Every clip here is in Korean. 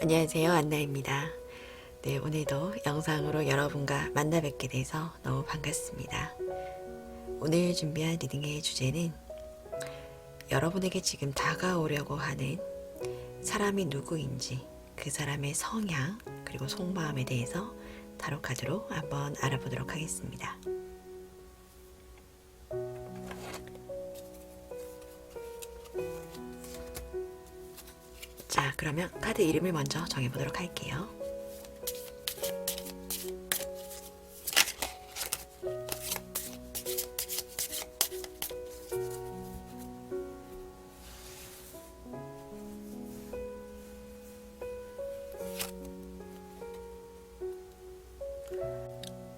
안녕하세요, 안나입니다. 네, 오늘도 영상으로 여러분과 만나 뵙게 돼서 너무 반갑습니다. 오늘 준비한 리딩의 주제는 여러분에게 지금 다가오려고 하는 사람이 누구인지, 그 사람의 성향 그리고 속마음에 대해서 타로 카드로 한번 알아보도록 하겠습니다. 자, 그러면 카드 이름을 먼저 정해보도록 할게요.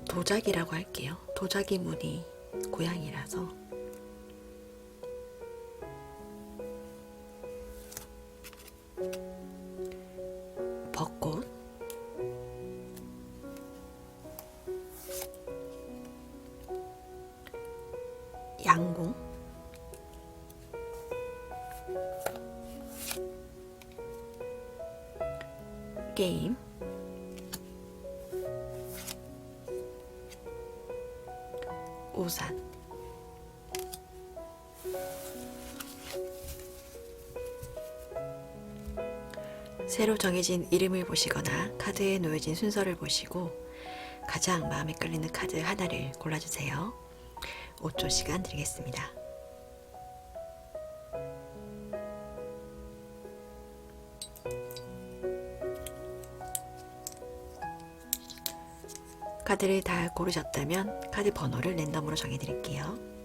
도자기라고 할게요. 도자기 무늬 고양이라서. 벚꽃, 양궁, 게임, 우산. 새로 정해진 이름을 보시거나 카드에 놓여진 순서를 보시고 가장 마음에 끌리는 카드 하나를 골라주세요. 5초 시간 드리겠습니다. 카드를 다 고르셨다면 카드 번호를 랜덤으로 정해드릴게요.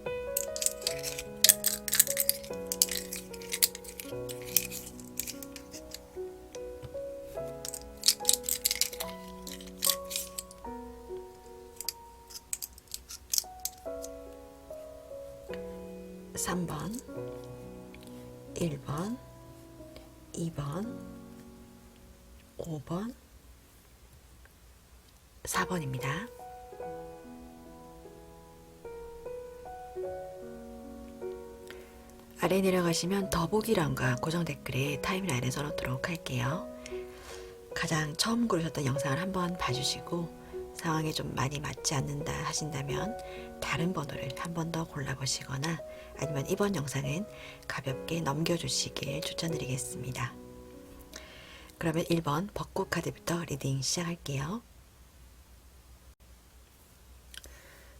(3번) (1번) (2번) (5번) (4번입니다) 아래 내려가시면 더보기란과 고정 댓글에 타임라인을 써놓도록 할게요. 가장 처음 고르셨던 영상을 한번 봐주시고 상황에 좀 많이 맞지 않는다 하신다면 다른 번호를 한 번 더 골라보시거나 아니면 이번 영상은 가볍게 넘겨주시길 추천드리겠습니다. 그러면 1번 벚꽃 카드부터 리딩 시작할게요.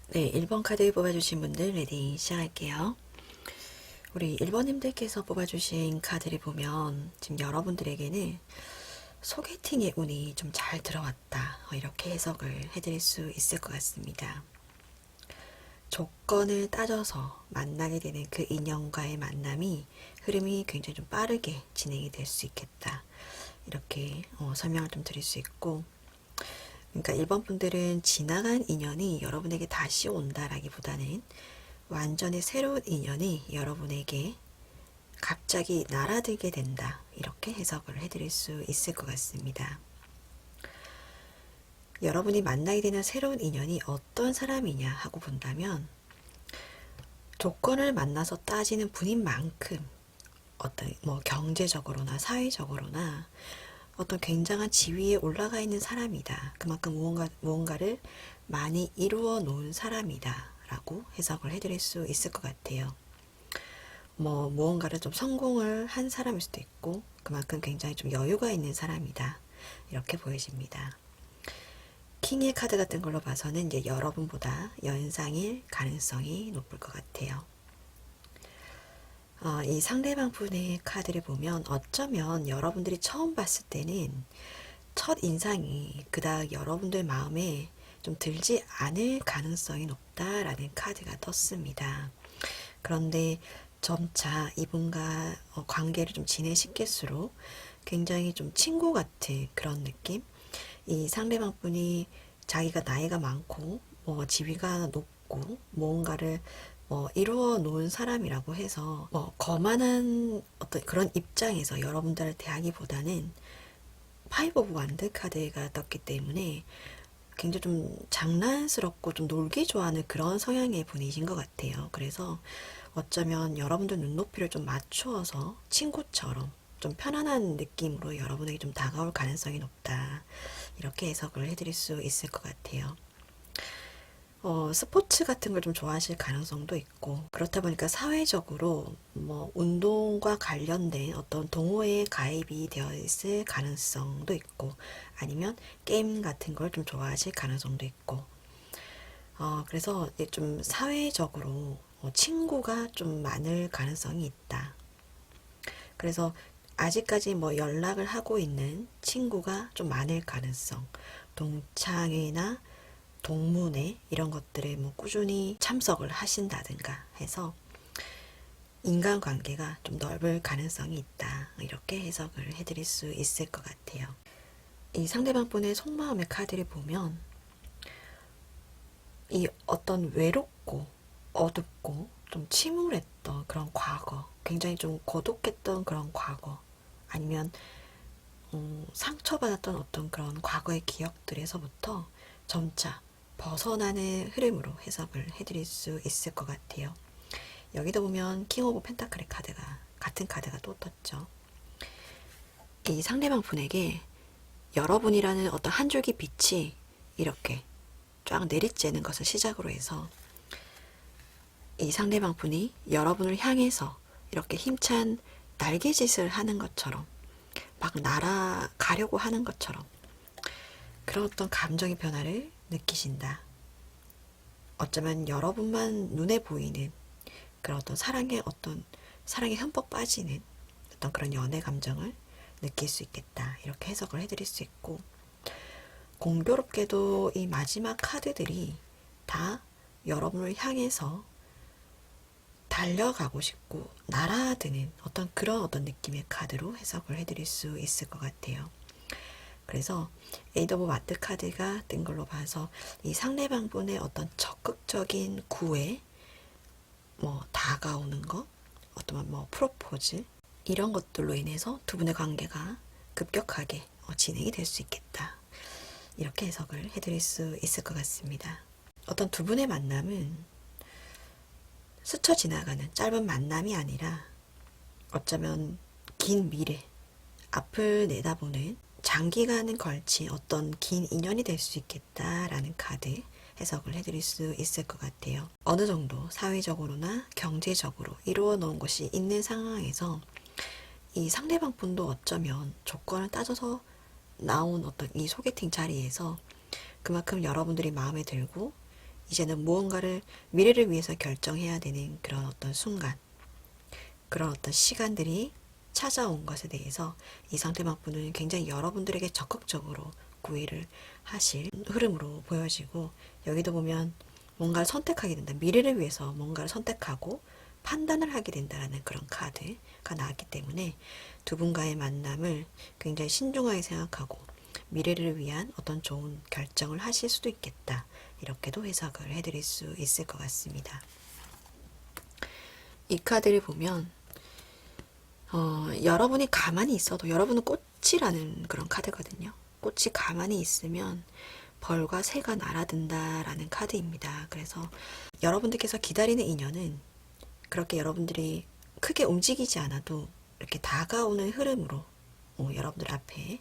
네, 1번 카드 뽑아주신 분들 리딩 시작할게요. 우리 1번님들께서 뽑아주신 카드를 보면 지금 여러분들에게는 소개팅의 운이 좀 잘 들어왔다, 이렇게 해석을 해드릴 수 있을 것 같습니다. 조건을 따져서 만나게 되는 그 인연과의 만남이 흐름이 굉장히 좀 빠르게 진행이 될 수 있겠다, 이렇게 설명을 좀 드릴 수 있고, 그러니까 1번 분들은 지나간 인연이 여러분에게 다시 온다라기보다는 완전히 새로운 인연이 여러분에게 갑자기 날아들게 된다, 이렇게 해석을 해드릴 수 있을 것 같습니다. 여러분이 만나게 되는 새로운 인연이 어떤 사람이냐 하고 본다면 조건을 만나서 따지는 분인 만큼 어떤 경제적으로나 사회적으로나 어떤 굉장한 지위에 올라가 있는 사람이다, 그만큼 무언가를 많이 이루어 놓은 사람이다 라고 해석을 해드릴 수 있을 것 같아요. 무언가를 좀 성공을 한 사람일 수도 있고 그만큼 굉장히 좀 여유가 있는 사람이다, 이렇게 보여집니다. 킹의 카드 같은 걸로 봐서는 이제 여러분보다 연상일 가능성이 높을 것 같아요. 이 상대방 분의 카드를 보면 어쩌면 여러분들이 처음 봤을 때는 첫 인상이 그닥 여러분들 마음에 좀 들지 않을 가능성이 높다라는 카드가 떴습니다. 그런데 점차 이분과 관계를 좀 진행시킬수록 굉장히 좀 친구 같은 그런 느낌? 이 상대방 분이 자기가 나이가 많고 지위가 높고 무언가를 이루어 놓은 사람이라고 해서 거만한 어떤 그런 입장에서 여러분들을 대하기보다는 파이브 오브 완드 카드가 떴기 때문에 굉장히 좀 장난스럽고 좀 놀기 좋아하는 그런 성향의 분이신 것 같아요. 그래서 어쩌면 여러분들 눈높이를 좀 맞추어서 친구처럼 좀 편안한 느낌으로 여러분에게 좀 다가올 가능성이 높다. 이렇게 해석을 해드릴 수 있을 것 같아요. 스포츠 같은 걸 좀 좋아하실 가능성도 있고, 그렇다 보니까 사회적으로 뭐 운동과 관련된 어떤 동호회에 가입이 되어 있을 가능성도 있고, 아니면 게임 같은 걸 좀 좋아하실 가능성도 있고, 그래서 좀 사회적으로 친구가 좀 많을 가능성이 있다. 그래서 아직까지 뭐 연락을 하고 있는 친구가 좀 많을 가능성, 동창회나 동문회 이런 것들에 뭐 꾸준히 참석을 하신다든가 해서 인간관계가 좀 넓을 가능성이 있다. 이렇게 해석을 해드릴 수 있을 것 같아요. 이 상대방 분의 속마음의 카드를 보면 이 어떤 외롭고 어둡고 좀 침울했던 그런 과거, 굉장히 좀 고독했던 그런 과거, 아니면 상처받았던 어떤 그런 과거의 기억들에서부터 점차 벗어나는 흐름으로 해석을 해드릴 수 있을 것 같아요. 여기도 보면 킹 오브 펜타클의 카드가 같은 카드가 또 떴죠. 이 상대방 분에게 여러분이라는 어떤 한 줄기 빛이 이렇게 쫙 내리쬐는 것을 시작으로 해서 이 상대방 분이 여러분을 향해서 이렇게 힘찬 날개짓을 하는 것처럼 막 날아가려고 하는 것처럼 그런 어떤 감정의 변화를 느끼신다. 어쩌면 여러분만 눈에 보이는 그런 어떤 사랑에 흠뻑 빠지는 어떤 그런 연애 감정을 느낄 수 있겠다. 이렇게 해석을 해드릴 수 있고, 공교롭게도 이 마지막 카드들이 다 여러분을 향해서 달려가고 싶고 날아드는 그런 어떤 느낌의 카드로 해석을 해드릴 수 있을 것 같아요. 그래서 에이드 오브 와트 카드가 뜬 걸로 봐서 이 상대방 분의 어떤 적극적인 구애, 뭐 다가오는 것, 어떤 뭐 프로포즈 이런 것들로 인해서 두 분의 관계가 급격하게 진행이 될 수 있겠다. 이렇게 해석을 해드릴 수 있을 것 같습니다. 어떤 두 분의 만남은 스쳐 지나가는 짧은 만남이 아니라 어쩌면 긴 미래, 앞을 내다보는 장기간에 걸친 어떤 긴 인연이 될 수 있겠다라는 카드 해석을 해드릴 수 있을 것 같아요. 어느 정도 사회적으로나 경제적으로 이루어 놓은 것이 있는 상황에서 이 상대방 분도 어쩌면 조건을 따져서 나온 어떤 이 소개팅 자리에서 그만큼 여러분들이 마음에 들고 이제는 무언가를 미래를 위해서 결정해야 되는 그런 어떤 순간, 그런 어떤 시간들이 찾아온 것에 대해서 이 상대방 분은 굉장히 여러분들에게 적극적으로 구애를 하실 흐름으로 보여지고, 여기도 보면 뭔가를 선택하게 된다. 미래를 위해서 뭔가를 선택하고 판단을 하게 된다는 그런 카드가 나왔기 때문에 두 분과의 만남을 굉장히 신중하게 생각하고 미래를 위한 어떤 좋은 결정을 하실 수도 있겠다. 이렇게도 해석을 해드릴 수 있을 것 같습니다. 이 카드를 보면 여러분이 가만히 있어도 여러분은 꽃이라는 그런 카드거든요. 꽃이 가만히 있으면 벌과 새가 날아든다라는 카드입니다. 그래서 여러분들께서 기다리는 인연은 그렇게 여러분들이 크게 움직이지 않아도 이렇게 다가오는 흐름으로 여러분들 앞에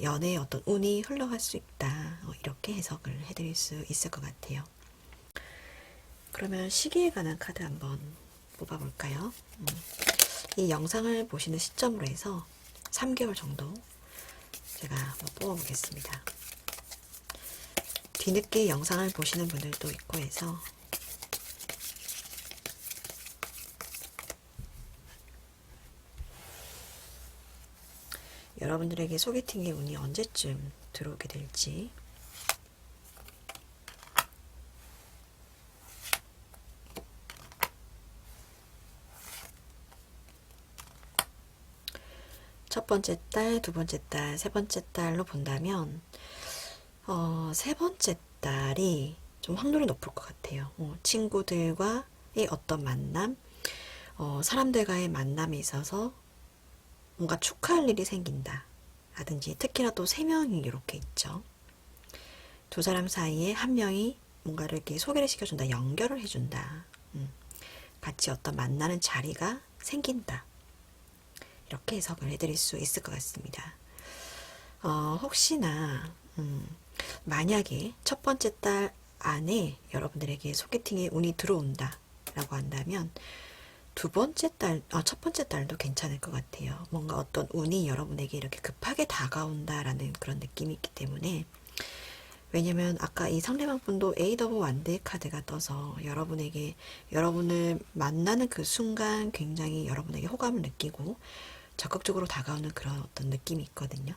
연애의 어떤 운이 흘러갈 수 있다. 이렇게 해석을 해드릴 수 있을 것 같아요. 그러면 시기에 관한 카드 한번 뽑아볼까요? 이 영상을 보시는 시점으로 해서 3개월 정도 제가 한번 뽑아보겠습니다. 뒤늦게 영상을 보시는 분들도 있고 해서 여러분들에게 소개팅의 운이 언제쯤 들어오게 될지. 첫 번째 달, 두 번째 달, 세 번째 달로 본다면 세 번째 달이 좀 확률이 높을 것 같아요. 친구들과의 어떤 만남, 사람들과의 만남에 있어서 뭔가 축하할 일이 생긴다 라든지, 특히나 또 3명이 이렇게 있죠. 두 사람 사이에 한 명이 뭔가를 이렇게 소개를 시켜준다, 연결을 해준다. 같이 어떤 만나는 자리가 생긴다. 이렇게 해석을 해드릴 수 있을 것 같습니다. 혹시나 만약에 첫 번째 달 안에 여러분들에게 소개팅에 운이 들어온다 라고 한다면 첫 번째 달도 괜찮을 것 같아요. 뭔가 어떤 운이 여러분에게 이렇게 급하게 다가온다라는 그런 느낌이 있기 때문에, 왜냐면 아까 이 상대방 분도 에이드 오브 완드의 카드가 떠서 여러분을 만나는 그 순간 굉장히 여러분에게 호감을 느끼고 적극적으로 다가오는 그런 어떤 느낌이 있거든요.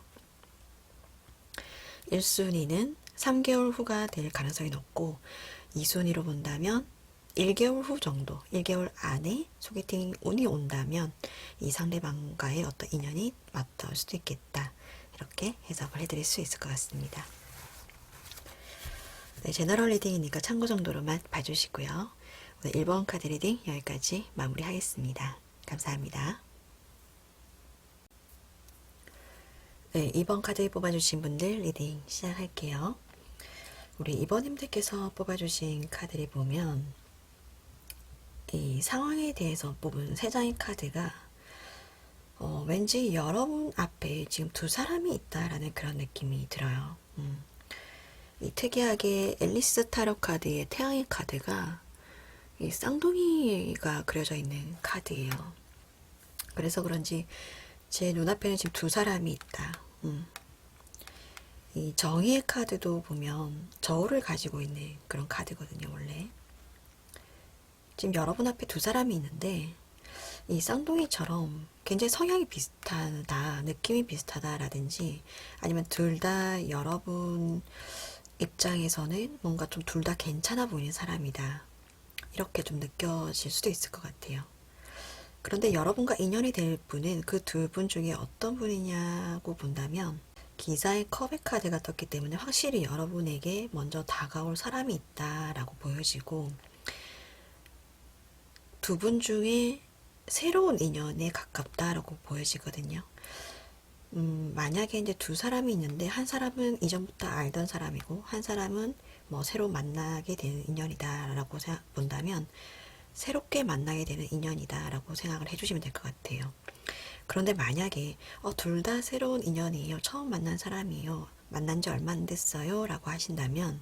1순위는 3개월 후가 될 가능성이 높고, 2순위로 본다면 1개월 후 정도, 1개월 안에 소개팅 운이 온다면 이 상대방과의 어떤 인연이 맞닿을 수도 있겠다. 이렇게 해석을 해드릴 수 있을 것 같습니다. 네, 제너럴 리딩이니까 참고 정도로만 봐주시고요. 오늘 1번 카드 리딩 여기까지 마무리하겠습니다. 감사합니다. 네, 2번 카드 뽑아주신 분들 리딩 시작할게요. 우리 2번님들께서 뽑아주신 카드를 보면 이 상황에 대해서 뽑은 3장의 카드가 왠지 여러분 앞에 지금 두 사람이 있다라는 그런 느낌이 들어요. 이 특이하게 앨리스 타로 카드의 태양의 카드가 이 쌍둥이가 그려져 있는 카드예요. 그래서 그런지 제 눈앞에는 지금 두 사람이 있다. 이 정의의 카드도 보면 저울을 가지고 있는 그런 카드거든요, 원래. 지금 여러분 앞에 두 사람이 있는데 이 쌍둥이처럼 굉장히 성향이 비슷하다, 느낌이 비슷하다라든지, 아니면 둘 다 여러분 입장에서는 뭔가 좀 둘 다 괜찮아 보이는 사람이다, 이렇게 좀 느껴질 수도 있을 것 같아요. 그런데 여러분과 인연이 될 분은 그 두 분 중에 어떤 분이냐고 본다면 기사의 컵의 카드가 떴기 때문에 확실히 여러분에게 먼저 다가올 사람이 있다라고 보여지고, 두 분 중에 새로운 인연에 가깝다라고 보여지거든요. 만약에 이제 두 사람이 있는데 한 사람은 이전부터 알던 사람이고 한 사람은 뭐 새로 만나게 되는 인연이다라고 본다면 새롭게 만나게 되는 인연이다라고 생각을 해주시면 될 것 같아요. 그런데 만약에 둘 다 새로운 인연이에요, 처음 만난 사람이에요, 만난 지 얼마 안 됐어요 라고 하신다면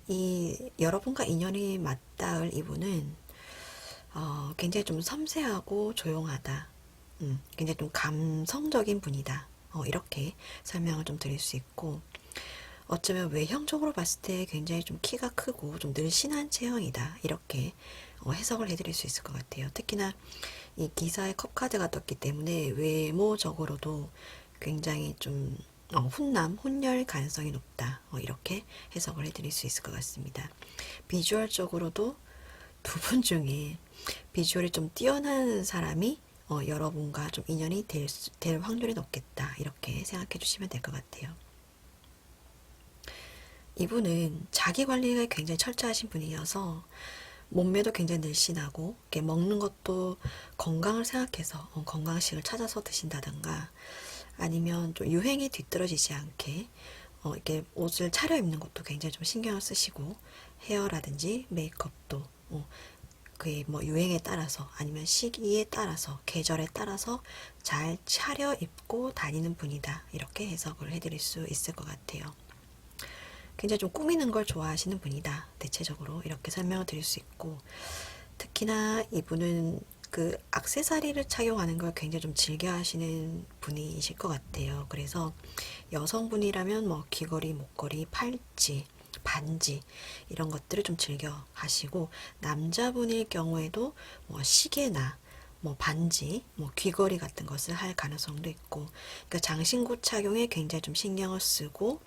이 여러분과 인연이 맞닿을 이분은 굉장히 좀 섬세하고 조용하다, 굉장히 좀 감성적인 분이다, 이렇게 설명을 좀 드릴 수 있고, 어쩌면 외형적으로 봤을 때 굉장히 좀 키가 크고 좀 늘씬한 체형이다, 이렇게 해석을 해드릴 수 있을 것 같아요. 특히나 이 기사의 컵 카드가 떴기 때문에 외모적으로도 굉장히 좀 혼혈 가능성이 높다, 이렇게 해석을 해드릴 수 있을 것 같습니다. 비주얼적으로도 두 분 중에 비주얼이 좀 뛰어난 사람이 여러분과 좀 인연이 될 확률이 높겠다, 이렇게 생각해 주시면 될 것 같아요. 이분은 자기 관리가 굉장히 철저하신 분이어서 몸매도 굉장히 늘씬하고, 이렇게 먹는 것도 건강을 생각해서 건강식을 찾아서 드신다든가, 아니면 좀 유행에 뒤떨어지지 않게 이렇게 옷을 차려입는 것도 굉장히 좀 신경을 쓰시고, 헤어라든지 메이크업도 그의 뭐 유행에 따라서 아니면 시기에 따라서 계절에 따라서 잘 차려입고 다니는 분이다, 이렇게 해석을 해드릴 수 있을 것 같아요. 굉장히 좀 꾸미는 걸 좋아하시는 분이다, 대체적으로 이렇게 설명을 드릴 수 있고, 특히나 이분은 그 액세서리를 착용하는 걸 굉장히 좀 즐겨 하시는 분이실 것 같아요. 그래서 여성분이라면 뭐 귀걸이, 목걸이, 팔찌, 반지 이런 것들을 좀 즐겨 하시고, 남자분일 경우에도 뭐 시계나 뭐 반지, 뭐 귀걸이 같은 것을 할 가능성도 있고, 그러니까 장신구 착용에 굉장히 좀 신경을 쓰고,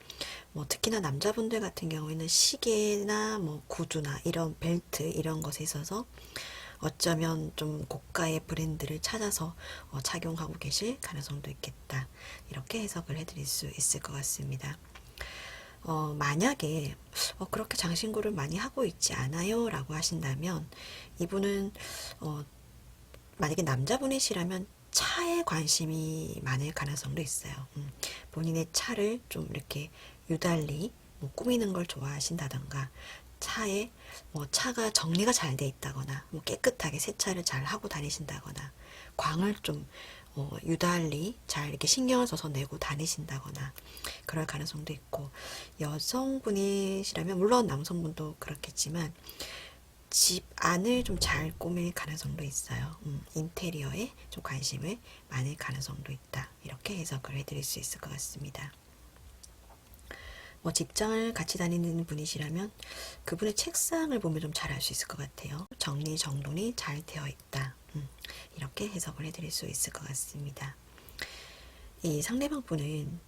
뭐 특히나 남자분들 같은 경우에는 시계나 뭐 구두나 이런 벨트 이런 것에 있어서 어쩌면 좀 고가의 브랜드를 찾아서 착용하고 계실 가능성도 있겠다, 이렇게 해석을 해드릴 수 있을 것 같습니다. 만약에 그렇게 장신구를 많이 하고 있지 않아요 라고 하신다면, 이분은 만약에 남자분이시라면 차에 관심이 많을 가능성도 있어요. 본인의 차를 좀 이렇게 유달리 뭐 꾸미는 걸 좋아하신다던가, 차에 뭐 차가 정리가 잘 돼 있다거나, 뭐 깨끗하게 세차를 잘 하고 다니신다거나, 광을 좀 유달리 잘 이렇게 신경을 써서 내고 다니신다거나 그럴 가능성도 있고, 여성분이시라면 물론 남성분도 그렇겠지만 집 안을 좀 잘 꾸밀 가능성도 있어요. 인테리어에 좀 관심을 많을 가능성도 있다. 이렇게 해석을 해드릴 수 있을 것 같습니다. 뭐 직장을 같이 다니는 분이시라면 그분의 책상을 보면 좀 잘 알 수 있을 것 같아요. 정리정돈이 잘 되어 있다. 이렇게 해석을 해드릴 수 있을 것 같습니다. 이 상대방 분은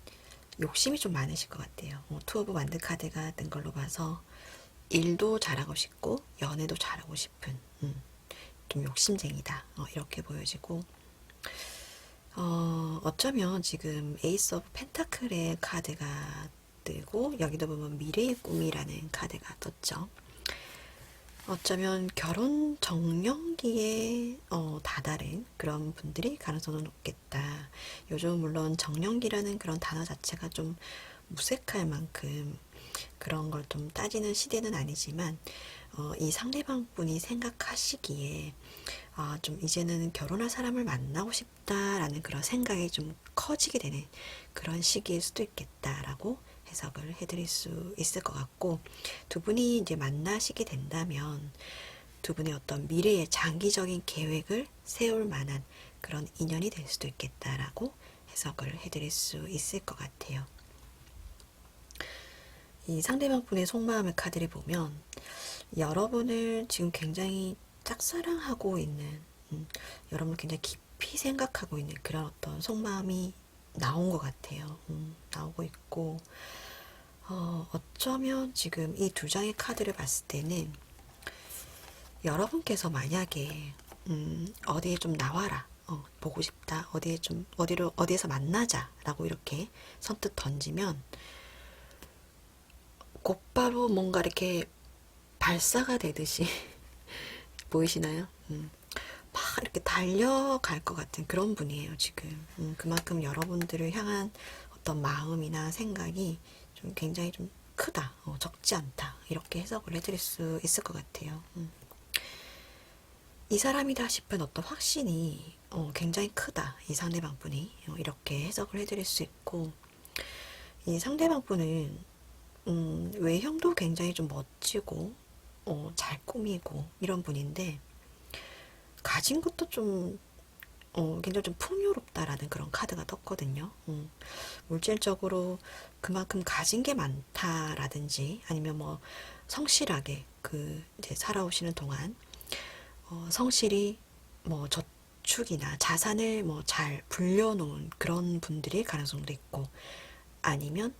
욕심이 좀 많으실 것 같아요. 투 오브 완드 카드가 뜬 걸로 봐서 일도 잘하고 싶고 연애도 잘하고 싶은 좀 욕심쟁이다. 이렇게 보여지고, 어쩌면 지금 에이스 오브 펜타클의 카드가 뜨고 여기도 보면 미래의 꿈이라는 카드가 떴죠. 어쩌면 결혼 정년기에 다다른 그런 분들이 가능성은 높겠다. 요즘 물론 정년기라는 그런 단어 자체가 좀 무색할 만큼 그런 걸 좀 따지는 시대는 아니지만, 이 상대방 분이 생각하시기에 좀 이제는 결혼할 사람을 만나고 싶다라는 그런 생각이 좀 커지게 되는 그런 시기일 수도 있겠다라고 해석을 해드릴 수 있을 것 같고, 두 분이 이제 만나시게 된다면 두 분의 어떤 미래의 장기적인 계획을 세울 만한 그런 인연이 될 수도 있겠다라고 해석을 해드릴 수 있을 것 같아요. 이 상대방 분의 속마음의 카드를 보면 여러분을 지금 굉장히 짝사랑하고 있는, 여러분을 굉장히 깊이 생각하고 있는 그런 어떤 속마음이 나온 것 같아요. 나오고 있고, 어쩌면 지금 이 두 장의 카드를 봤을 때는 여러분께서 만약에 어디에 좀 나와라, 보고 싶다, 어디에서 만나자라고 이렇게 선뜻 던지면 곧바로 뭔가 이렇게 발사가 되듯이 보이시나요? 막 이렇게 달려갈 것 같은 그런 분이에요, 지금. 그만큼 여러분들을 향한 어떤 마음이나 생각이 좀 굉장히 좀 크다, 적지 않다, 이렇게 해석을 해드릴 수 있을 것 같아요. 이 사람이다 싶은 어떤 확신이 굉장히 크다, 이 상대방 분이. 이렇게 해석을 해드릴 수 있고, 이 상대방 분은 외형도 굉장히 좀 멋지고 잘 꾸미고 이런 분인데, 가진 것도 좀 굉장히 좀 풍요롭다라는 그런 카드가 떴거든요. 물질적으로 그만큼 가진 게 많다라든지, 아니면 뭐 성실하게 그 이제 살아오시는 동안 성실히 뭐 저축이나 자산을 뭐 잘 불려놓은 그런 분들일 가능성도 있고, 아니면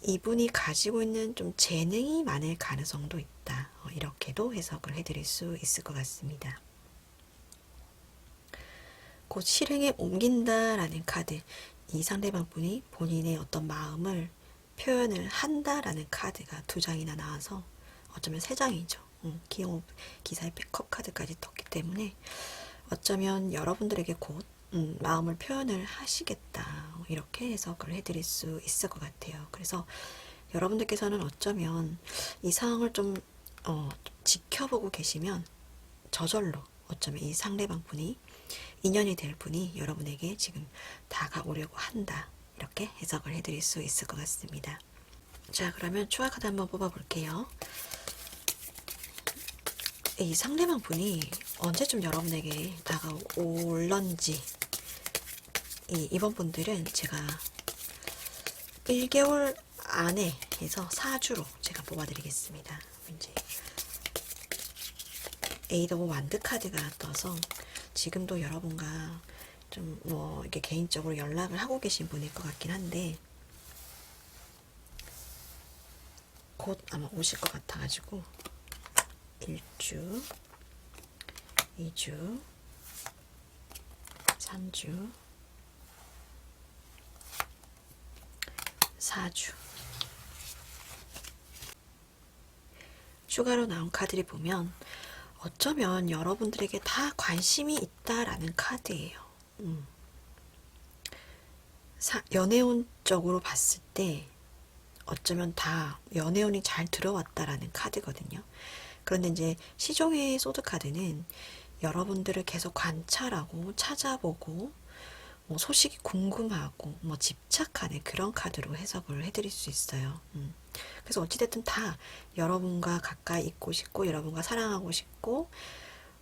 이분이 가지고 있는 좀 재능이 많을 가능성도 있다. 이렇게도 해석을 해드릴 수 있을 것 같습니다. 곧 실행에 옮긴다라는 카드, 이 상대방 분이 본인의 어떤 마음을 표현을 한다라는 카드가 두 장이나 나와서 어쩌면 세 장이죠. 기사의 백업 카드까지 떴기 때문에 어쩌면 여러분들에게 곧 마음을 표현을 하시겠다, 이렇게 해석을 해드릴 수 있을 것 같아요. 그래서 여러분들께서는 어쩌면 이 상황을 좀 지켜보고 계시면 저절로 어쩌면 이 상대방 분이, 인연이 될 분이 여러분에게 지금 다가오려고 한다, 이렇게 해석을 해드릴 수 있을 것 같습니다. 자, 그러면 추가 카드 한번 뽑아볼게요. 이 상대방 분이 언제쯤 여러분에게 다가올런지, 이번 분들은 제가 1개월 안에 해서 4주로 제가 뽑아드리겠습니다. 이제 에이드 오브 완드 카드가 떠서 지금도 여러분과 좀 뭐 이렇게 개인적으로 연락을 하고 계신 분일 것 같긴 한데, 곧 아마 오실 것 같아가지고 1주, 2주, 3주, 4주. 추가로 나온 카드를 보면 어쩌면 여러분들에게 다 관심이 있다라는 카드예요. 연애운적으로 봤을 때 어쩌면 다 연애운이 잘 들어왔다라는 카드거든요. 그런데 이제 시종의 소드 카드는 여러분들을 계속 관찰하고 찾아보고 뭐 소식이 궁금하고 뭐 집착하는 그런 카드로 해석을 해드릴 수 있어요. 그래서 어찌됐든 다 여러분과 가까이 있고 싶고 여러분과 사랑하고 싶고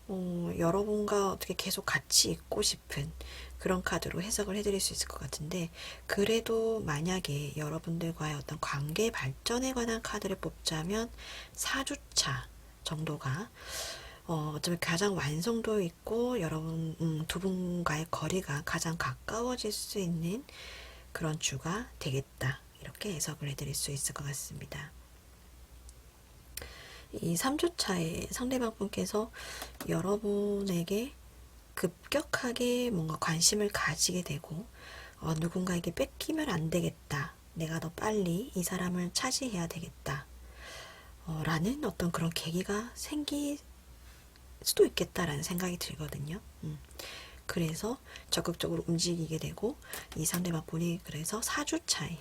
여러분과 어떻게 계속 같이 있고 싶은 그런 카드로 해석을 해드릴 수 있을 것 같은데, 그래도 만약에 여러분들과의 어떤 관계 발전에 관한 카드를 뽑자면 4주차 정도가 어쩌면 가장 완성도 있고 여러분 두 분과의 거리가 가장 가까워질 수 있는 그런 주가 되겠다, 이렇게 해석을 해드릴 수 있을 것 같습니다. 이 3주차에 상대방 분께서 여러분에게 급격하게 뭔가 관심을 가지게 되고 누군가에게 뺏기면 안 되겠다, 내가 더 빨리 이 사람을 차지해야 되겠다 라는 어떤 그런 계기가 생길 수도 있겠다라는 생각이 들거든요. 그래서 적극적으로 움직이게 되고 이 상대방 분이 그래서 4주차에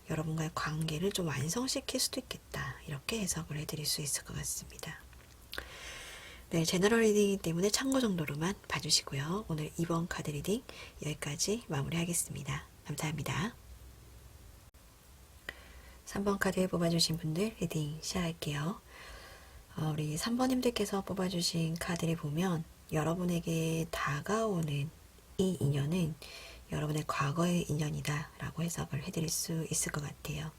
여러분과의 관계를 좀 완성시킬 수도 있겠다, 이렇게 해석을 해드릴 수 있을 것 같습니다. 네, 제너럴 리딩이기 때문에 참고 정도로만 봐주시고요. 오늘 2번 카드 리딩 여기까지 마무리하겠습니다. 감사합니다. 3번 카드 뽑아주신 분들 리딩 시작할게요. 우리 3번님들께서 뽑아주신 카드를 보면 여러분에게 다가오는 이 인연은 여러분의 과거의 인연이다 라고 해석을 해드릴 수 있을 것 같아요.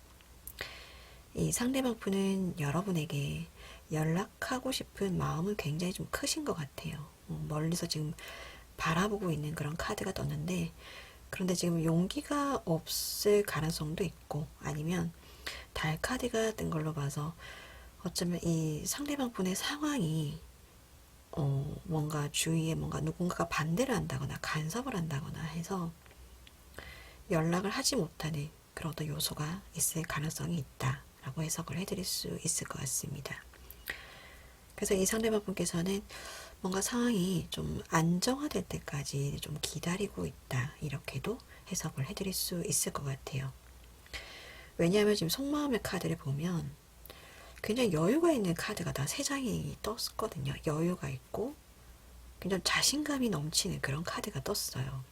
이 상대방 분은 여러분에게 연락하고 싶은 마음은 굉장히 좀 크신 것 같아요. 멀리서 지금 바라보고 있는 그런 카드가 떴는데, 그런데 지금 용기가 없을 가능성도 있고, 아니면 달 카드가 뜬 걸로 봐서 어쩌면 이 상대방 분의 상황이 뭔가 주위에 뭔가 누군가가 반대를 한다거나 간섭을 한다거나 해서 연락을 하지 못하는 그런 어떤 요소가 있을 가능성이 있다 라고 해석을 해드릴 수 있을 것 같습니다. 그래서 이 상대방 분께서는 뭔가 상황이 좀 안정화될 때까지 좀 기다리고 있다, 이렇게도 해석을 해드릴 수 있을 것 같아요. 왜냐하면 지금 속마음의 카드를 보면 굉장히 여유가 있는 카드가 다 3장이 떴거든요. 여유가 있고 굉장히 자신감이 넘치는 그런 카드가 떴어요.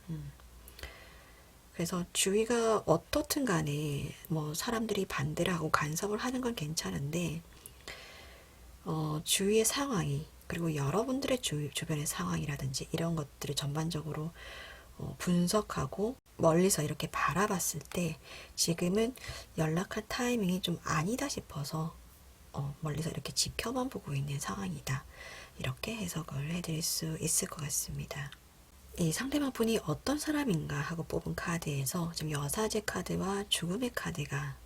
그래서 주위가 어떻든 간에 뭐 사람들이 반대를 하고 간섭을 하는 건 괜찮은데 주위의 상황이, 그리고 여러분들의 주변의 상황이라든지 이런 것들을 전반적으로 분석하고 멀리서 이렇게 바라봤을 때 지금은 연락할 타이밍이 좀 아니다 싶어서 멀리서 이렇게 지켜만 보고 있는 상황이다, 이렇게 해석을 해드릴 수 있을 것 같습니다. 이 상대방 분이 어떤 사람인가 하고 뽑은 카드에서 지금 여사제 카드와 죽음의 카드가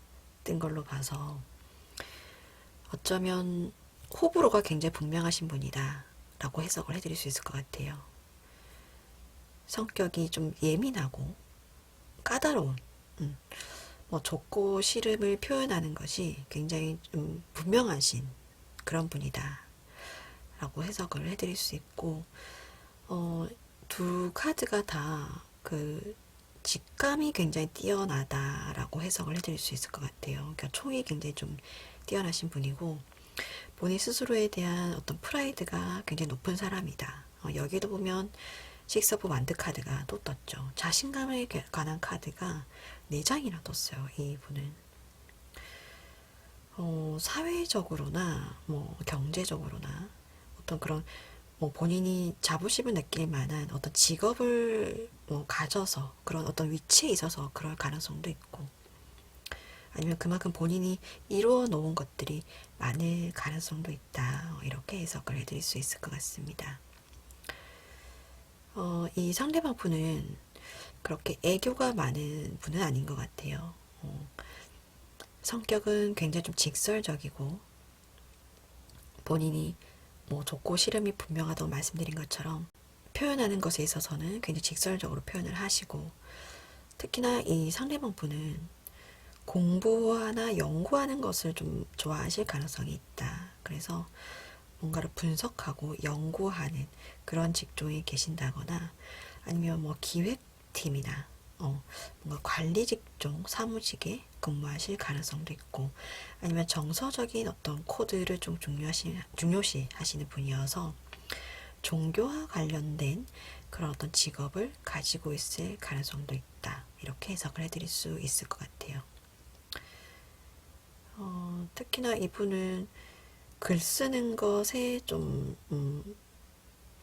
뜬 걸로 봐서 어쩌면 호불호가 굉장히 분명하신 분이다 라고 해석을 해드릴 수 있을 것 같아요. 성격이 좀 예민하고 까다로운, 뭐 좋고 싫음을 표현하는 것이 굉장히 좀 분명하신 그런 분이다 라고 해석을 해드릴 수 있고, 두 카드가 다 그 직감이 굉장히 뛰어나다라고 해석을 해드릴 수 있을 것 같아요. 그러니까 촉이 굉장히 좀 뛰어나신 분이고, 본인 스스로에 대한 어떤 프라이드가 굉장히 높은 사람이다. 여기도 보면 식스 오브 만드 카드가 또 떴죠. 자신감에 관한 카드가 4장이나 떴어요. 이분은 사회적으로나 뭐 경제적으로나 어떤 그런 뭐 본인이 자부심을 느낄 만한 어떤 직업을 뭐 가져서 그런 어떤 위치에 있어서 그럴 가능성도 있고, 아니면 그만큼 본인이 이루어 놓은 것들이 많을 가능성도 있다, 이렇게 해석을 해드릴 수 있을 것 같습니다. 이 상대방 분은 그렇게 애교가 많은 분은 아닌 것 같아요. 성격은 굉장히 좀 직설적이고, 본인이 뭐 좋고 싫음이 분명하다고 말씀드린 것처럼 표현하는 것에 있어서는 굉장히 직설적으로 표현을 하시고, 특히나 이 상대방 분은 공부하나 연구하는 것을 좀 좋아하실 가능성이 있다. 그래서 뭔가를 분석하고 연구하는 그런 직종에 계신다거나, 아니면 뭐 기획팀이나 뭔가 관리 직종, 사무직에 근무하실 가능성도 있고, 아니면 정서적인 어떤 코드를 좀 중요시 하시는 분이어서 종교와 관련된 그런 어떤 직업을 가지고 있을 가능성도 있다. 이렇게 해석을 해드릴 수 있을 것 같아요. 특히나 이분은 글 쓰는 것에 좀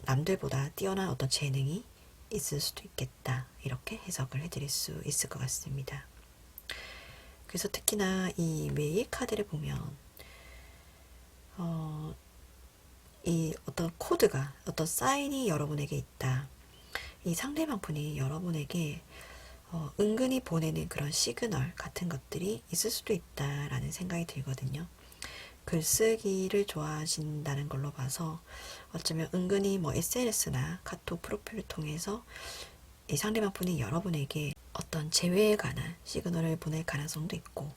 남들보다 뛰어난 어떤 재능이 있을 수도 있겠다. 이렇게 해석을 해드릴 수 있을 것 같습니다. 그래서 특히나 이 메이 카드를 보면 이 어떤 코드가, 어떤 사인이 여러분에게 있다. 이 상대방 분이 여러분에게 은근히 보내는 그런 시그널 같은 것들이 있을 수도 있다라는 생각이 들거든요. 글쓰기를 좋아하신다는 걸로 봐서 어쩌면 은근히 뭐 SNS나 카톡 프로필을 통해서 이 상대방 분이 여러분에게 어떤 재회에 관한 시그널을 보낼 가능성도 있고,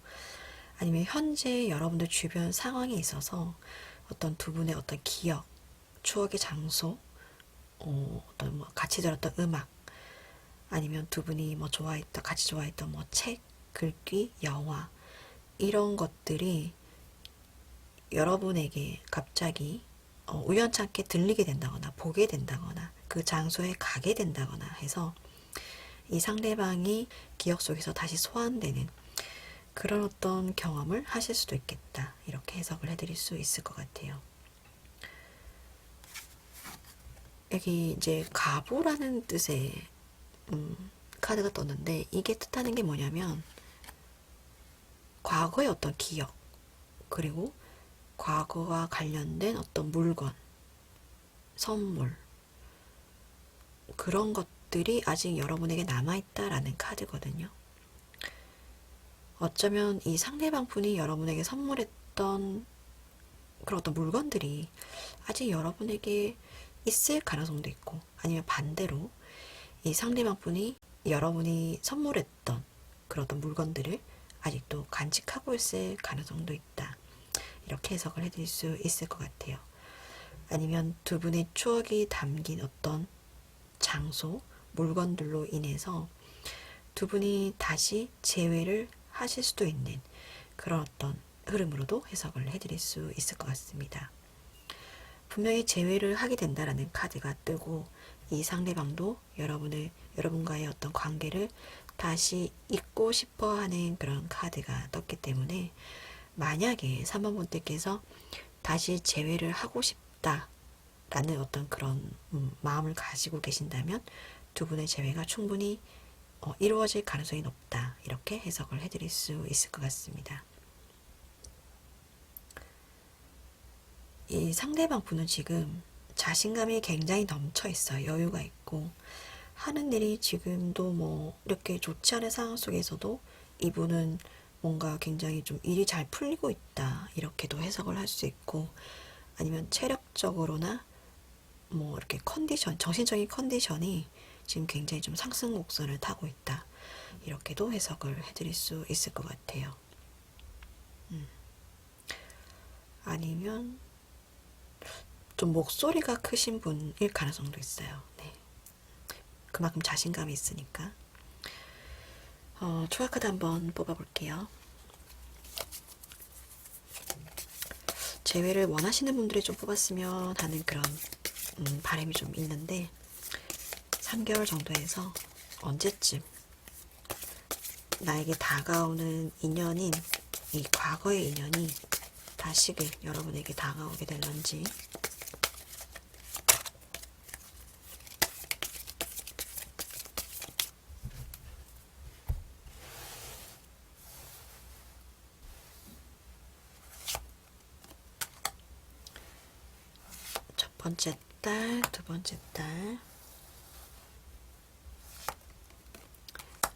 아니면 현재 여러분들 주변 상황에 있어서 어떤 두 분의 어떤 기억, 추억의 장소, 어떤 뭐 같이 들었던 음악, 아니면 두 분이 뭐 같이 좋아했던 뭐 책, 글귀, 영화, 이런 것들이 여러분에게 갑자기 우연찮게 들리게 된다거나 보게 된다거나 그 장소에 가게 된다거나 해서 이 상대방이 기억 속에서 다시 소환되는 그런 어떤 경험을 하실 수도 있겠다. 이렇게 해석을 해드릴 수 있을 것 같아요. 여기 이제 가보라는 뜻의 카드가 떴는데, 이게 뜻하는 게 뭐냐면 과거의 어떤 기억, 그리고 과거와 관련된 어떤 물건, 선물, 그런 것들이 아직 여러분에게 남아있다라는 카드거든요. 어쩌면 이 상대방 분이 여러분에게 선물했던 그런 어떤 물건들이 아직 여러분에게 있을 가능성도 있고, 아니면 반대로 이 상대방 분이 여러분이 선물했던 그런 어떤 물건들을 아직도 간직하고 있을 가능성도 있다. 이렇게 해석을 해드릴 수 있을 것 같아요. 아니면 두 분의 추억이 담긴 어떤 장소, 물건들로 인해서 두 분이 다시 재회를 하실 수도 있는 그런 어떤 흐름으로도 해석을 해드릴 수 있을 것 같습니다. 분명히 재회를 하게 된다라는 카드가 뜨고, 이 상대방도 여러분과의 어떤 관계를 다시 잊고 싶어 하는 그런 카드가 떴기 때문에, 만약에 3번 분들께서 다시 재회를 하고 싶다라는 어떤 그런 마음을 가지고 계신다면 두 분의 재회가 충분히 이루어질 가능성이 높다. 이렇게 해석을 해드릴 수 있을 것 같습니다. 이 상대방 분은 지금 자신감이 굉장히 넘쳐 있어요. 여유가 있고, 하는 일이 지금도 뭐 이렇게 좋지 않은 상황 속에서도 이분은 뭔가 굉장히 좀 일이 잘 풀리고 있다. 이렇게도 해석을 할 수 있고, 아니면 체력적으로나 뭐 이렇게 정신적인 컨디션이 지금 굉장히 좀 상승 곡선을 타고 있다. 이렇게도 해석을 해드릴 수 있을 것 같아요. 아니면 좀 목소리가 크신 분일 가능성도 있어요. 네. 그만큼 자신감이 있으니까. 초가 카드 한번 뽑아볼게요. 재회를 원하시는 분들이 좀 뽑았으면 하는 그런 바람이 좀 있는데, 3개월 정도에서 언제쯤 나에게 다가오는 인연인 이 과거의 인연이 다시금 여러분에게 다가오게 될런지. 첫 번째 딸, 두 번째 딸,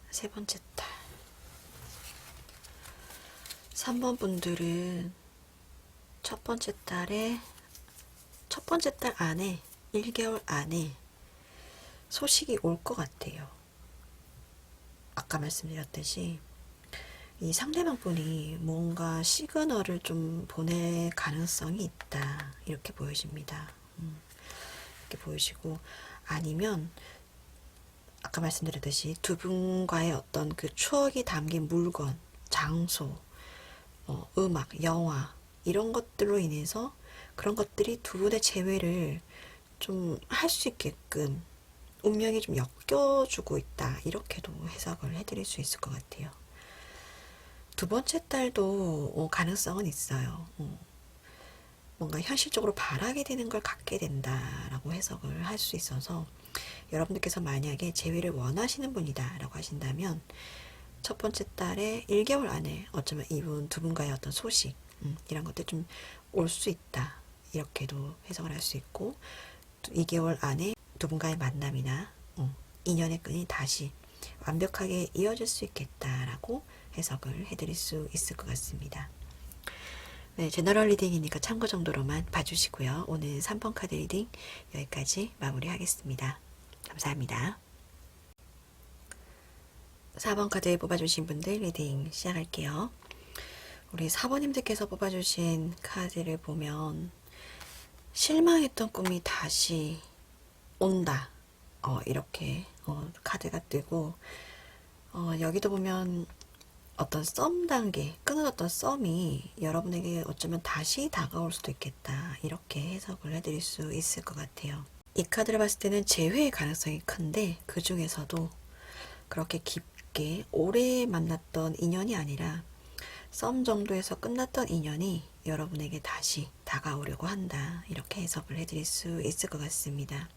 세 번째 딸. 3번 분들은 첫 번째 딸 안에 1개월 안에 소식이 올 것 같아요. 아까 말씀드렸듯이 이 상대방 분이 뭔가 시그널을 좀 보낼 가능성이 있다. 이렇게 보여집니다. 이렇게 보이시고, 아니면 아까 말씀드렸듯이 두 분과의 어떤 그 추억이 담긴 물건, 장소, 음악, 영화 이런 것들로 인해서 그런 것들이 두 분의 재회를 좀 할 수 있게끔 운명이 좀 엮여주고 있다. 이렇게도 해석을 해드릴 수 있을 것 같아요. 두 번째 딸도 가능성은 있어요. 뭔가 현실적으로 바라게 되는 걸 갖게 된다라고 해석을 할 수 있어서 여러분들께서 만약에 재회를 원하시는 분이다라고 하신다면 첫 번째 달에 1개월 안에 어쩌면 이분 두 분과의 어떤 소식 이런 것들 좀 올 수 있다. 이렇게도 해석을 할 수 있고 2개월 안에 두 분과의 만남이나 인연의 끈이 다시 완벽하게 이어질 수 있겠다라고 해석을 해드릴 수 있을 것 같습니다. 네, 제너럴 리딩이니까 참고 정도로만 봐주시고요. 오늘 3번 카드 리딩 여기까지 마무리하겠습니다. 감사합니다. 4번 카드 뽑아주신 분들 리딩 시작할게요. 우리 4번님들께서 뽑아주신 카드를 보면 실망했던 꿈이 다시 온다. 이렇게 카드가 뜨고 여기도 보면 어떤 썸 단계, 끊어졌던 썸이 여러분에게 어쩌면 다시 다가올 수도 있겠다. 이렇게 해석을 해드릴 수 있을 것 같아요. 이 카드를 봤을 때는 재회의 가능성이 큰데 그 중에서도 그렇게 깊게 오래 만났던 인연이 아니라 썸 정도에서 끝났던 인연이 여러분에게 다시 다가오려고 한다. 이렇게 해석을 해드릴 수 있을 것 같습니다.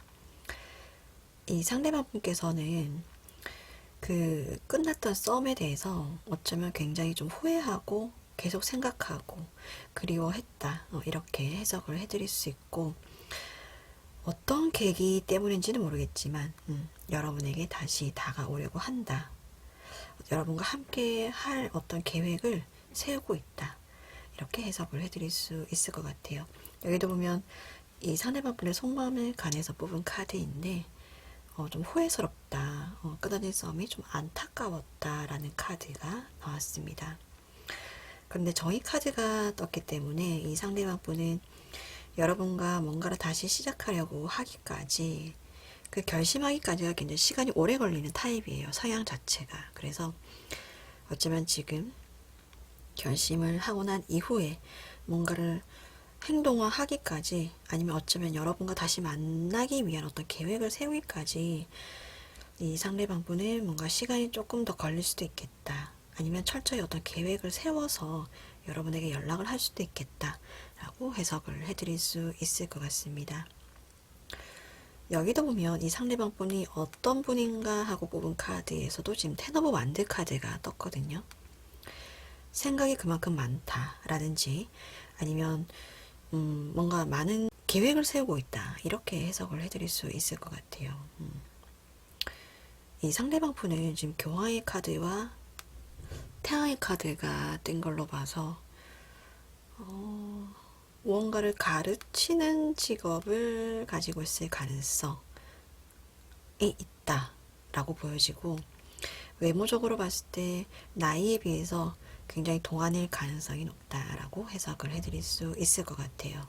이 상대방 분께서는 그 끝났던 썸에 대해서 어쩌면 굉장히 좀 후회하고 계속 생각하고 그리워했다. 이렇게 해석을 해드릴 수 있고 어떤 계기 때문인지는 모르겠지만 여러분에게 다시 다가오려고 한다. 여러분과 함께 할 어떤 계획을 세우고 있다. 이렇게 해석을 해드릴 수 있을 것 같아요. 여기도 보면 이 상대방 분의 속마음에 관해서 뽑은 카드인데 좀 후회스럽다. 끊어진 썸이 좀 안타까웠다라는 카드가 나왔습니다. 그런데 저희 카드가 떴기 때문에 이 상대방 분은 여러분과 뭔가를 다시 시작하려고 하기까지 그 결심하기까지가 굉장히 시간이 오래 걸리는 타입이에요. 성향 자체가. 그래서 어쩌면 지금 결심을 하고 난 이후에 뭔가를 행동화하기까지 아니면 어쩌면 여러분과 다시 만나기 위한 어떤 계획을 세우기까지 이 상대방 분은 뭔가 시간이 조금 더 걸릴 수도 있겠다. 아니면 철저히 어떤 계획을 세워서 여러분에게 연락을 할 수도 있겠다. 라고 해석을 해드릴 수 있을 것 같습니다. 여기도 보면 이 상대방 분이 어떤 분인가 하고 뽑은 카드에서도 지금 텐 오브 완드 카드가 떴거든요. 생각이 그만큼 많다라든지 아니면 뭔가 많은 계획을 세우고 있다. 이렇게 해석을 해드릴 수 있을 것 같아요. 이 상대방 분은 지금 교황의 카드와 태양의 카드가 뜬 걸로 봐서 무언가를 가르치는 직업을 가지고 있을 가능성이 있다 라고 보여지고 외모적으로 봤을 때 나이에 비해서 굉장히 동안일 가능성이 높다라고 해석을 해드릴 수 있을 것 같아요.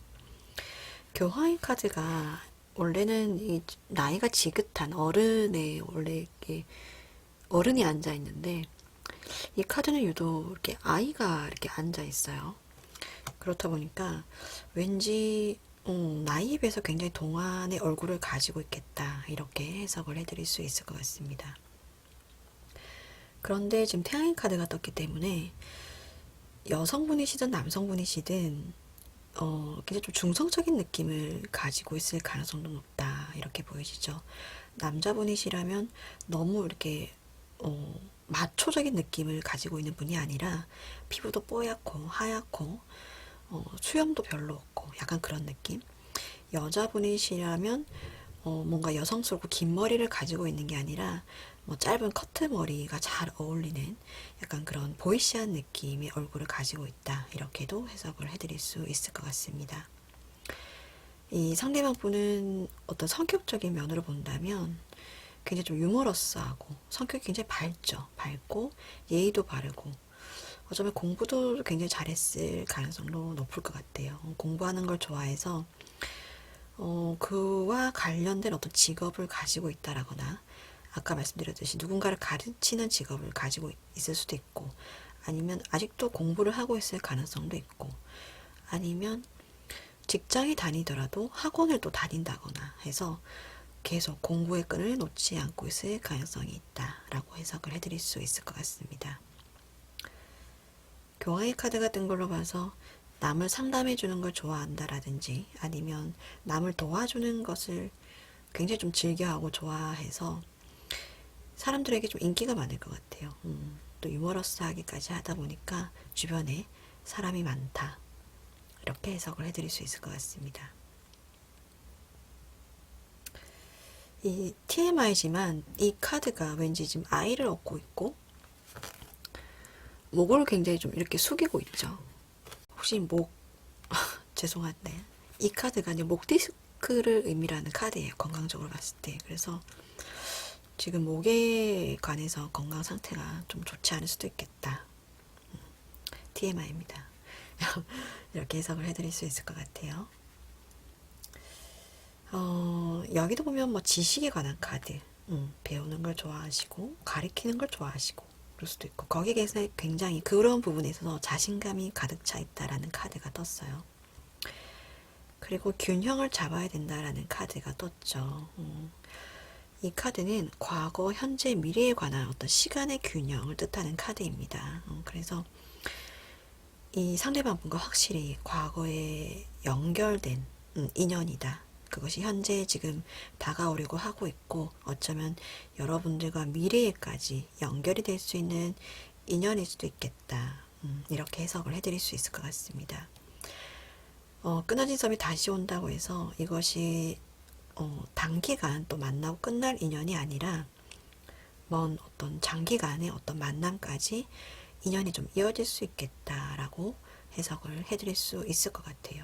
교황의 카드가 원래는 이 나이가 지긋한 어른의 원래 이렇게 어른이 앉아 있는데 이 카드는 유독 이렇게 아이가 이렇게 앉아 있어요. 그렇다 보니까 왠지 나이에 비해서 굉장히 동안의 얼굴을 가지고 있겠다 이렇게 해석을 해드릴 수 있을 것 같습니다. 그런데 지금 태양의 카드가 떴기 때문에 여성분이시든 남성분이시든 굉장히 좀 중성적인 느낌을 가지고 있을 가능성도 높다 이렇게 보여지죠. 남자분이시라면 너무 이렇게 마초적인 느낌을 가지고 있는 분이 아니라 피부도 뽀얗고 하얗고 수염도 별로 없고 약간 그런 느낌. 여자분이시라면 뭔가 여성스럽고 긴 머리를 가지고 있는 게 아니라 뭐 짧은 커트 머리가 잘 어울리는 약간 그런 보이시한 느낌의 얼굴을 가지고 있다. 이렇게도 해석을 해드릴 수 있을 것 같습니다. 이 상대방 분은 어떤 성격적인 면으로 본다면 굉장히 좀 유머러스하고 성격이 굉장히 밝고 예의도 바르고 어쩌면 공부도 굉장히 잘했을 가능성도 높을 것 같아요. 공부하는 걸 좋아해서 그와 관련된 어떤 직업을 가지고 있다라거나 아까 말씀드렸듯이 누군가를 가르치는 직업을 가지고 있을 수도 있고 아니면 아직도 공부를 하고 있을 가능성도 있고, 아니면 직장에 다니더라도 학원을 또 다닌다거나 해서 계속 공부의 끈을 놓지 않고 있을 가능성이 있다라고 해석을 해드릴 수 있을 것 같습니다. 교화의 카드가 뜬 걸로 봐서 남을 상담해 주는 걸 좋아한다라든지, 아니면 남을 도와주는 것을 굉장히 좀 즐겨하고 좋아해서 사람들에게 좀 인기가 많을 것 같아요. 또 유머러스하기까지 하다 보니까 주변에 사람이 많다, 이렇게 해석을 해드릴 수 있을 것 같습니다. 이 TMI지만 이 카드가 왠지 지금 아이를 얻고 있고 목을 굉장히 좀 이렇게 숙이고 있죠. 혹시 목 죄송한데 이 카드가 이제 목 디스크를 의미하는 카드예요. 건강적으로 봤을 때. 그래서 지금 목에 관해서 건강 상태가 좀 좋지 않을 수도 있겠다. TMI입니다. 이렇게 해석을 해드릴 수 있을 것 같아요. 여기도 보면 뭐 지식에 관한 카드, 배우는 걸 좋아하시고 가리키는 걸 좋아하시고 그럴 수도 있고, 거기에 굉장히 그런 부분에 있어서 자신감이 가득 차 있다라는 카드가 떴어요. 그리고 균형을 잡아야 된다라는 카드가 떴죠. 이 카드는 과거, 현재, 미래에 관한 어떤 시간의 균형을 뜻하는 카드입니다. 그래서 이 상대방분과 확실히 과거에 연결된 인연이다. 그것이 현재 지금 다가오려고 하고 있고, 어쩌면 여러분들과 미래에까지 연결이 될 수 있는 인연일 수도 있겠다. 이렇게 해석을 해드릴 수 있을 것 같습니다. 끊어진 썸이 다시 온다고 해서 이것이 단기간 또 만나고 끝날 인연이 아니라 먼 어떤 장기간의 어떤 만남까지 인연이 좀 이어질 수 있겠다라고 해석을 해드릴 수 있을 것 같아요.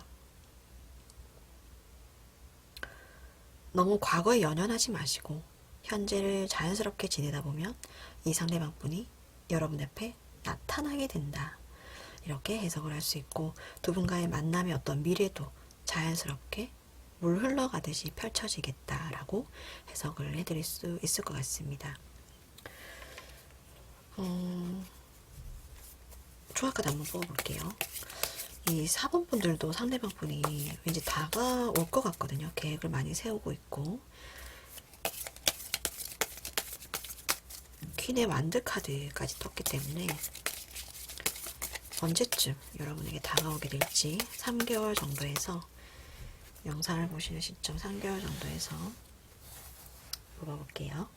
너무 과거에 연연하지 마시고 현재를 자연스럽게 지내다 보면 이 상대방분이 여러분 옆에 나타나게 된다. 이렇게 해석을 할 수 있고, 두 분과의 만남의 어떤 미래도 자연스럽게 물 흘러가듯이 펼쳐지겠다라고 해석을 해드릴 수 있을 것 같습니다. 조합카드 한번 뽑아볼게요. 이 4번 분들도 상대방 분이 왠지 다가올 것 같거든요. 계획을 많이 세우고 있고, 퀸의 완드 카드까지 떴기 때문에 언제쯤 여러분에게 다가오게 될지 3개월 정도에서, 영상을 보시는 시점 3개월 정도에서 뽑아볼게요.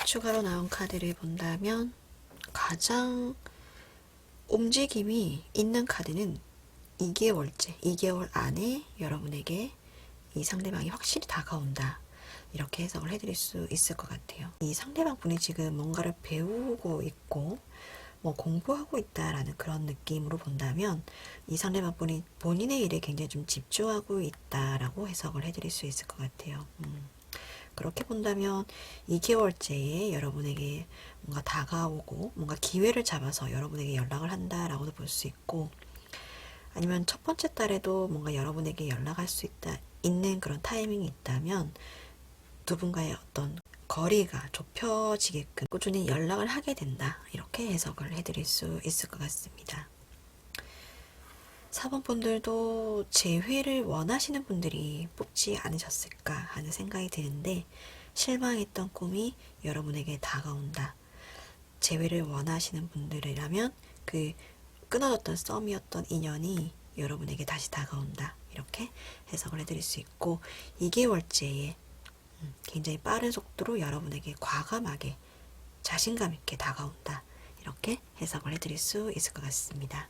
추가로 나온 카드를 본다면 가장 움직임이 있는 카드는 2개월 안에 여러분에게 이 상대방이 확실히 다가온다. 이렇게 해석을 해드릴 수 있을 것 같아요. 이 상대방 분이 지금 뭔가를 배우고 있고 뭐 공부하고 있다라는 그런 느낌으로 본다면 이 상대방 분이 본인의 일에 굉장히 좀 집중하고 있다라고 해석을 해드릴 수 있을 것 같아요. 그렇게 본다면 2개월째에 여러분에게 뭔가 다가오고 뭔가 기회를 잡아서 여러분에게 연락을 한다라고도 볼 수 있고, 아니면 첫 번째 달에도 뭔가 여러분에게 연락할 수 있는 그런 타이밍이 있다면 두 분과의 어떤 거리가 좁혀지게끔 꾸준히 연락을 하게 된다. 이렇게 해석을 해드릴 수 있을 것 같습니다. 4번 분들도 재회를 원하시는 분들이 뽑지 않으셨을까 하는 생각이 드는데, 실망했던 꿈이 여러분에게 다가온다. 재회를 원하시는 분들이라면 그 끊어졌던 썸이었던 인연이 여러분에게 다시 다가온다. 이렇게 해석을 해드릴 수 있고, 2개월째에 굉장히 빠른 속도로 여러분에게 과감하게 자신감 있게 다가온다. 이렇게 해석을 해드릴 수 있을 것 같습니다.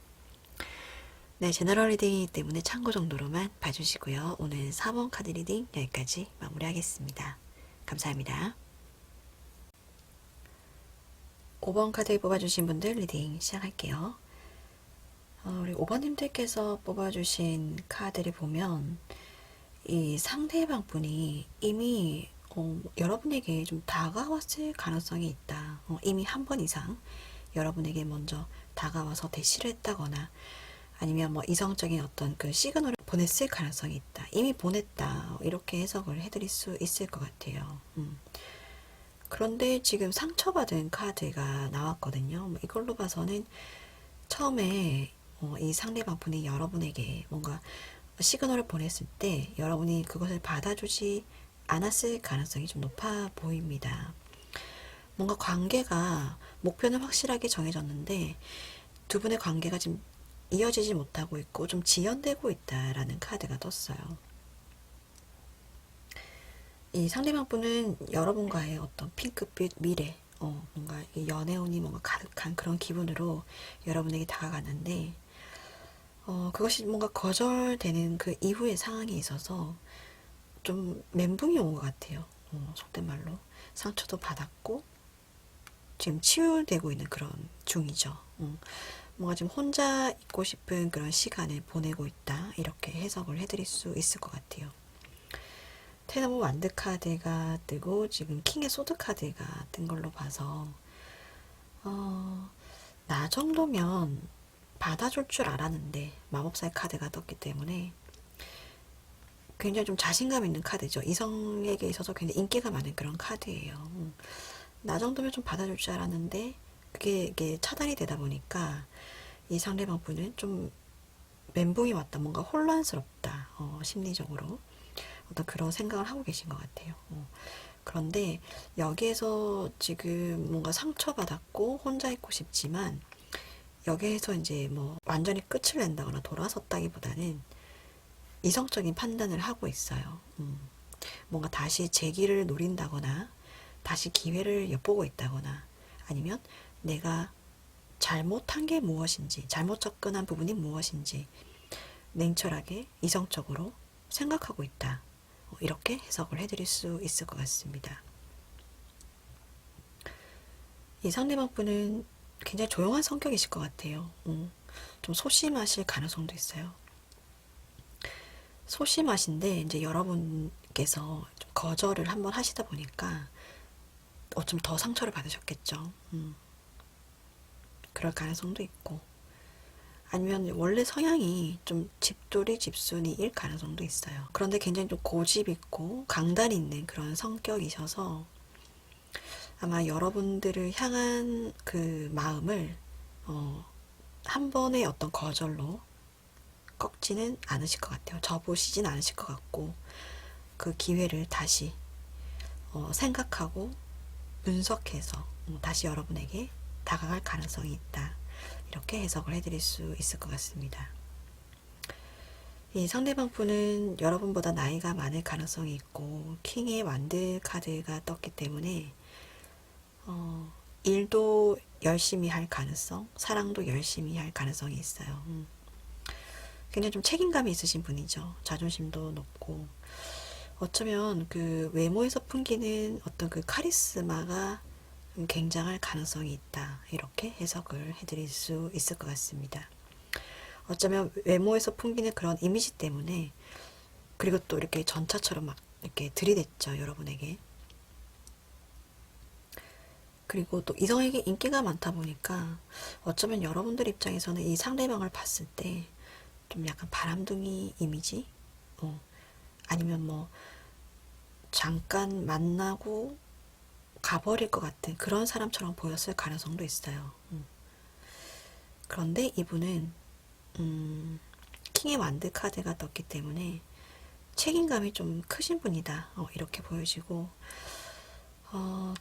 네, 제너럴 리딩이기 때문에 참고 정도로만 봐주시고요. 오늘 4번 카드 리딩 여기까지 마무리하겠습니다. 감사합니다. 5번 카드 뽑아주신 분들 리딩 시작할게요. 우리 5번님들께서 뽑아주신 카드를 보면 이 상대방 분이 이미 여러분에게 좀 다가왔을 가능성이 있다. 이미 한 번 이상 여러분에게 먼저 다가와서 대시를 했다거나, 아니면 뭐 이성적인 어떤 그 시그널을 보냈을 가능성이 있다. 이미 보냈다. 이렇게 해석을 해드릴 수 있을 것 같아요. 그런데 지금 상처받은 카드가 나왔거든요. 뭐 이걸로 봐서는 처음에 이 상대방 분이 여러분에게 뭔가 시그널을 보냈을 때 여러분이 그것을 받아주지 않았을 가능성이 좀 높아 보입니다. 뭔가 관계가 목표는 확실하게 정해졌는데 두 분의 관계가 지금 이어지지 못하고 있고 좀 지연되고 있다라는 카드가 떴어요. 이 상대방 분은 여러분과의 어떤 핑크빛 미래, 뭔가 이 연애운이 뭔가 가득한 그런 기분으로 여러분에게 다가갔는데, 그것이 뭔가 거절되는 그 이후의 상황이 있어서 좀 멘붕이 온 것 같아요. 속된 말로. 상처도 받았고, 지금 치유되고 있는 그런 중이죠. 뭔가 지금 혼자 있고 싶은 그런 시간을 보내고 있다. 이렇게 해석을 해드릴 수 있을 것 같아요. 텐 오브 완드 카드가 뜨고 지금 킹의 소드 카드가 뜬 걸로 봐서 나 정도면 받아줄 줄 알았는데 마법사의 카드가 떴기 때문에 굉장히 좀 자신감 있는 카드죠. 이성에게 있어서 굉장히 인기가 많은 그런 카드예요. 나 정도면 좀 받아줄 줄 알았는데 그게 이게 차단이 되다 보니까 이 상대방 분은 좀 멘붕이 왔다. 뭔가 혼란스럽다. 심리적으로. 어떤 그런 생각을 하고 계신 것 같아요. 그런데 여기에서 지금 뭔가 상처받았고 혼자 있고 싶지만 여기에서 이제 뭐 완전히 끝을 낸다거나 돌아섰다기보다는 이성적인 판단을 하고 있어요. 뭔가 다시 재기를 노린다거나 다시 기회를 엿보고 있다거나 아니면 내가 잘못한 게 무엇인지 잘못 접근한 부분이 무엇인지 냉철하게 이성적으로 생각하고 있다. 이렇게 해석을 해드릴 수 있을 것 같습니다. 이 상대방 분은 굉장히 조용한 성격이실 것 같아요. 좀 소심하실 가능성도 있어요. 소심하신데 이제 여러분께서 좀 거절을 한번 하시다 보니까 어쩜 더 상처를 받으셨겠죠. 그럴 가능성도 있고 아니면 원래 성향이 좀 집돌이 집순이일 가능성도 있어요. 그런데 굉장히 좀 고집 있고 강단 있는 그런 성격이셔서 아마 여러분들을 향한 그 마음을 한 번의 어떤 거절로 꺾지는 않으실 것 같아요. 접으시진 않으실 것 같고 그 기회를 다시 생각하고 분석해서 다시 여러분에게 다가갈 가능성이 있다. 이렇게 해석을 해드릴 수 있을 것 같습니다. 이 상대방 분은 여러분보다 나이가 많을 가능성이 있고 킹의 완드 카드가 떴기 때문에 일도 열심히 할 가능성, 사랑도 열심히 할 가능성이 있어요. 굉장히 좀 책임감이 있으신 분이죠. 자존심도 높고 어쩌면 그 외모에서 풍기는 어떤 그 카리스마가 굉장할 가능성이 있다. 이렇게 해석을 해드릴 수 있을 것 같습니다. 어쩌면 외모에서 풍기는 그런 이미지 때문에 그리고 또 이렇게 전차처럼 막 이렇게 들이댔죠. 여러분에게. 그리고 또 이성에게 인기가 많다 보니까 어쩌면 여러분들 입장에서는 이 상대방을 봤을 때 좀 약간 바람둥이 이미지? 아니면 뭐 잠깐 만나고 가버릴 것 같은 그런 사람처럼 보였을 가능성도 있어요. 그런데 이분은 킹의 완드 카드가 떴기 때문에 책임감이 좀 크신 분이다. 이렇게 보여지고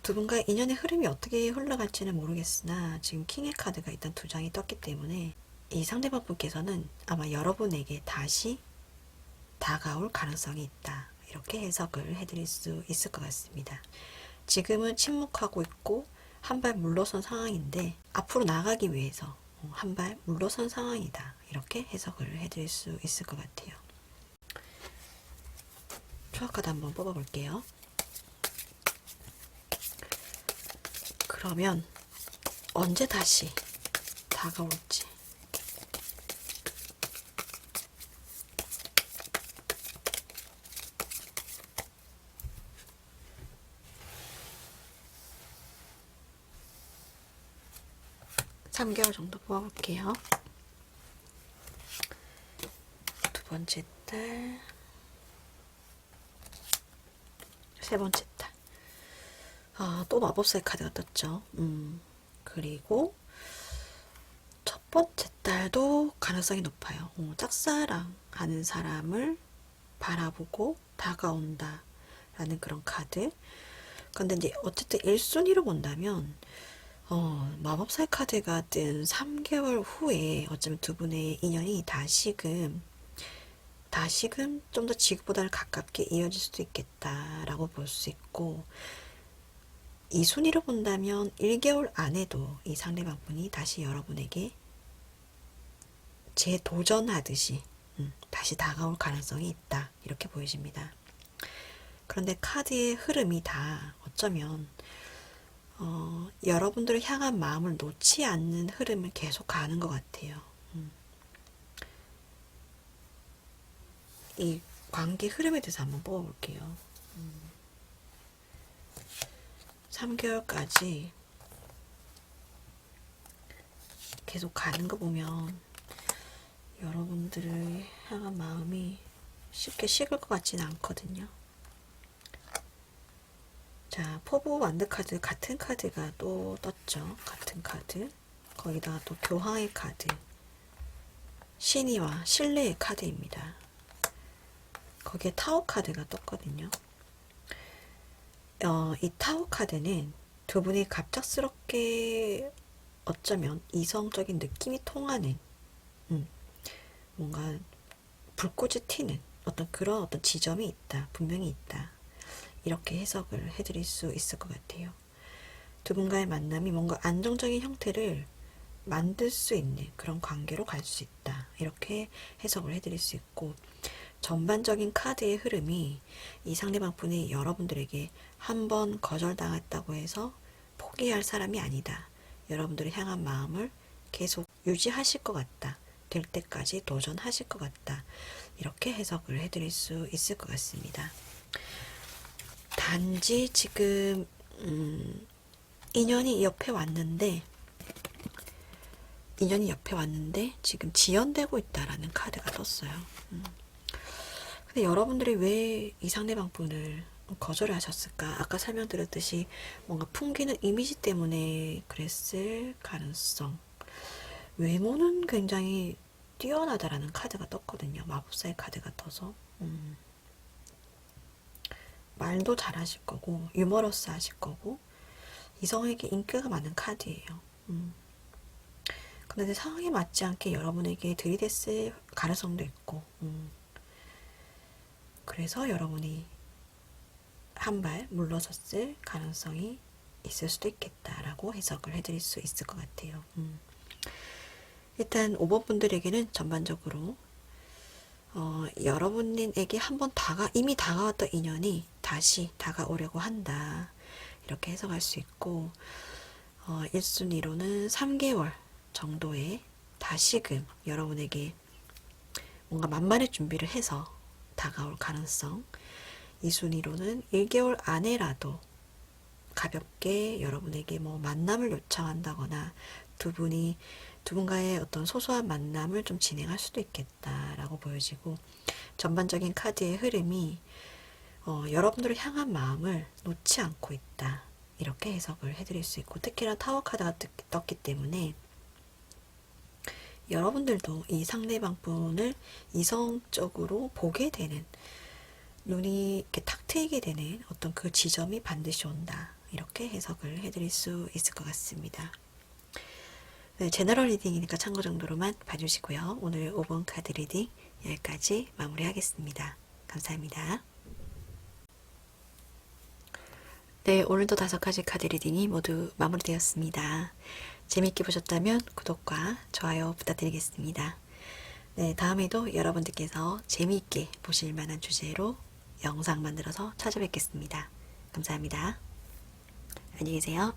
두 분과의 인연의 흐름이 어떻게 흘러갈지는 모르겠으나 지금 킹의 카드가 일단 두 장이 떴기 때문에 이 상대방 분께서는 아마 여러분에게 다시 다가올 가능성이 있다. 이렇게 해석을 해드릴 수 있을 것 같습니다. 지금은 침묵하고 있고 한 발 물러선 상황인데 앞으로 나가기 위해서 한 발 물러선 상황이다. 이렇게 해석을 해드릴 수 있을 것 같아요. 초합카드 한번 뽑아볼게요. 그러면 언제 다시 다가올지 (3개월) 정도 뽑아볼게요. 번째 딸, 세 번째 딸. 또 마법사의 카드가 떴죠. 그리고 첫 번째 딸도 가능성이 높아요. 짝사랑하는 사람을 바라보고 다가온다 라는 그런 카드. 근데 이제 어쨌든 1순위로 본다면 마법사의 카드가 뜬 3개월 후에 어쩌면 두 분의 인연이 다시금 좀 더 지금보다는 가깝게 이어질 수도 있겠다라고 볼 수 있고, 이 순위로 본다면 1개월 안에도 이 상대방 분이 다시 여러분에게 재도전하듯이 다시 다가올 가능성이 있다, 이렇게 보여집니다. 그런데 카드의 흐름이 다 어쩌면 여러분들을 향한 마음을 놓지 않는 흐름을 계속 가는 것 같아요. 이 관계 흐름에 대해서 한번 뽑아볼게요. 3개월까지 계속 가는 거 보면 여러분들을 향한 마음이 쉽게 식을 것 같지는 않거든요. 자, 포부 완드 카드, 같은 카드가 또 떴죠. 같은 카드. 거기다가 또 교황의 카드, 신의와 신뢰의 카드입니다. 거기에 타워 카드가 떴거든요. 이 타워 카드는 두 분이 갑작스럽게 어쩌면 이성적인 느낌이 통하는, 뭔가 불꽃이 튀는 그런 지점이 있다, 분명히 있다, 이렇게 해석을 해드릴 수 있을 것 같아요. 두 분과의 만남이 뭔가 안정적인 형태를 만들 수 있는 그런 관계로 갈 수 있다, 이렇게 해석을 해드릴 수 있고, 전반적인 카드의 흐름이 이 상대방 분이 여러분들에게 한번 거절당했다고 해서 포기할 사람이 아니다, 여러분들을 향한 마음을 계속 유지하실 것 같다, 될 때까지 도전하실 것 같다, 이렇게 해석을 해드릴 수 있을 것 같습니다. 단지 지금 인연이 옆에 왔는데 지금 지연되고 있다라는 카드가 떴어요. 근데 여러분들이 왜 이 상대방 분을 거절을 하셨을까? 아까 설명드렸듯이 뭔가 풍기는 이미지 때문에 그랬을 가능성. 외모는 굉장히 뛰어나다라는 카드가 떴거든요. 마법사의 카드가 떠서. 말도 잘하실 거고, 유머러스 하실 거고, 이성에게 인기가 많은 카드예요. 근데 상황에 맞지 않게 여러분에게 들이댔을 가능성도 있고, 그래서 여러분이 한 발 물러섰을 가능성이 있을 수도 있겠다라고 해석을 해드릴 수 있을 것 같아요. 일단 5번 분들에게는 전반적으로 여러분에게 한번 이미 다가왔던 인연이 다시 다가오려고 한다, 이렇게 해석할 수 있고, 1순위로는 3개월 정도의 다시금 여러분에게 뭔가 만반의 준비를 해서 다가올 가능성, 2순위로는 1개월 안에라도 가볍게 여러분에게 뭐 만남을 요청한다거나 두 분과의 어떤 소소한 만남을 좀 진행할 수도 있겠다라고 보여지고, 전반적인 카드의 흐름이 여러분들을 향한 마음을 놓지 않고 있다, 이렇게 해석을 해드릴 수 있고, 특히나 타워 카드가 떴기 때문에 여러분들도 이 상대방 분을 이성적으로 보게 되는, 눈이 이렇게 탁 트이게 되는 그 지점이 반드시 온다, 이렇게 해석을 해드릴 수 있을 것 같습니다. 네, 제너럴 리딩이니까 참고 정도로만 봐주시고요. 오늘 5번 카드 리딩 여기까지 마무리하겠습니다. 감사합니다. 네, 오늘도 5가지 카드 리딩이 모두 마무리되었습니다. 재밌게 보셨다면 구독과 좋아요 부탁드리겠습니다. 네, 다음에도 여러분들께서 재미있게 보실 만한 주제로 영상 만들어서 찾아뵙겠습니다. 감사합니다. 안녕히 계세요.